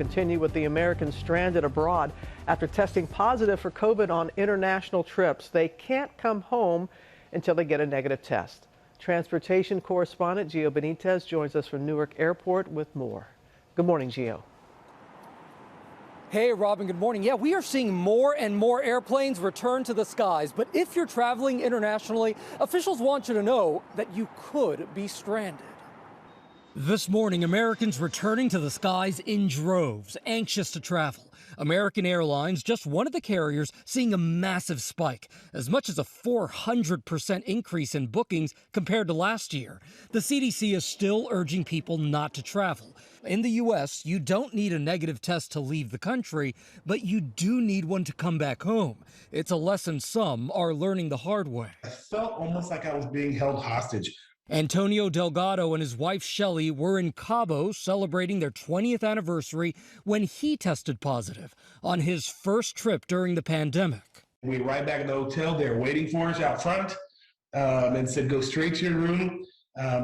Continue with the Americans stranded abroad after testing positive for COVID on international trips. They can't come home until they get a negative test. Transportation correspondent Gio Benitez joins us from Newark Airport with more. Good morning, Gio. Hey, Robin, good morning. Yeah, we are seeing more and more airplanes return to the skies. But if you're traveling internationally, officials want you to know that you could be stranded. This morning, Americans returning to the skies in droves, anxious to travel. American Airlines, just one of the carriers, seeing a massive spike, as much as a 400% increase in bookings compared to last year. The CDC is still urging people not to travel. In the U.S., you don't need a negative test to leave the country, but you do need one to come back home. It's a lesson some are learning the hard way. I felt almost like I was being held hostage. Antonio Delgado and his wife Shelley were in Cabo celebrating their 20th anniversary when he tested positive on his first trip during the pandemic. We arrived back at the hotel. They were waiting for us out front and said, go straight to your room.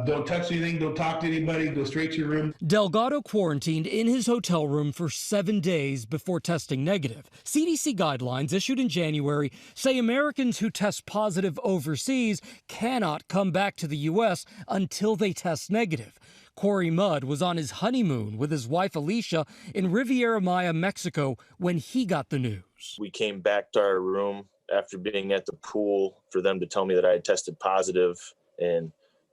Don't touch anything. Don't talk to anybody. Go straight to your room. Delgado quarantined in his hotel room for 7 days before testing negative. CDC guidelines issued in January say Americans who test positive overseas cannot come back to the U.S. until they test negative. Corey Mudd was on his honeymoon with his wife Alicia in Riviera Maya, Mexico, when he got the news. We came back to our room after being at the pool for them to tell me that I had tested positive, and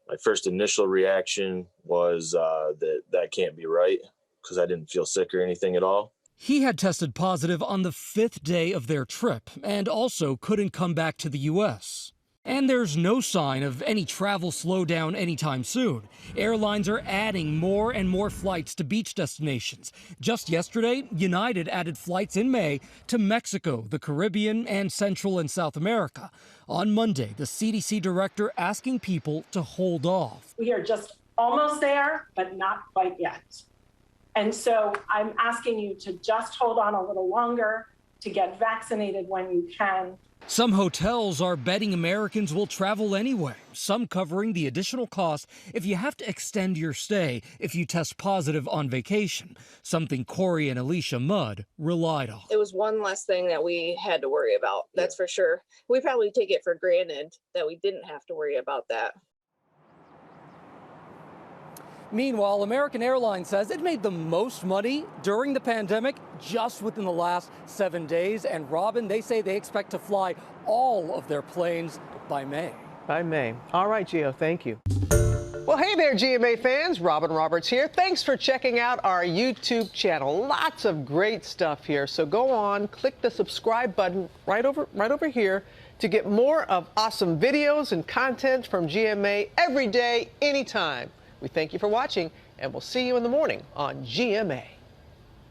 my first initial reaction was that can't be right, because I didn't feel sick or anything at all. He had tested positive on the 5th day of their trip and also couldn't come back to the U.S. And there's no sign of any travel slowdown anytime soon. Airlines are adding more and more flights to beach destinations. Just yesterday, United added flights in May to Mexico, the Caribbean, and Central and South America. On Monday, the CDC director asking people to hold off. We are just almost there, but not quite yet. And so I'm asking you to just hold on a little longer, to get vaccinated when you can. Some hotels are betting Americans will travel anyway, some covering the additional cost if you have to extend your stay if you test positive on vacation, something Corey and Alicia Mudd relied on. It was one less thing that we had to worry about, that's for sure. We probably take it for granted that we didn't have to worry about that. Meanwhile, American Airlines says it made the most money during the pandemic just within the last 7 days. And Robin, they say they expect to fly all of their planes by May. By May. All right, Gio, thank you. Well, hey there, GMA fans. Robin Roberts here. Thanks for checking out our YouTube channel. Lots of great stuff here. So go on, click the subscribe button right over here to get more of awesome videos and content from GMA every day, anytime. We thank you for watching, and we'll see you in the morning on GMA.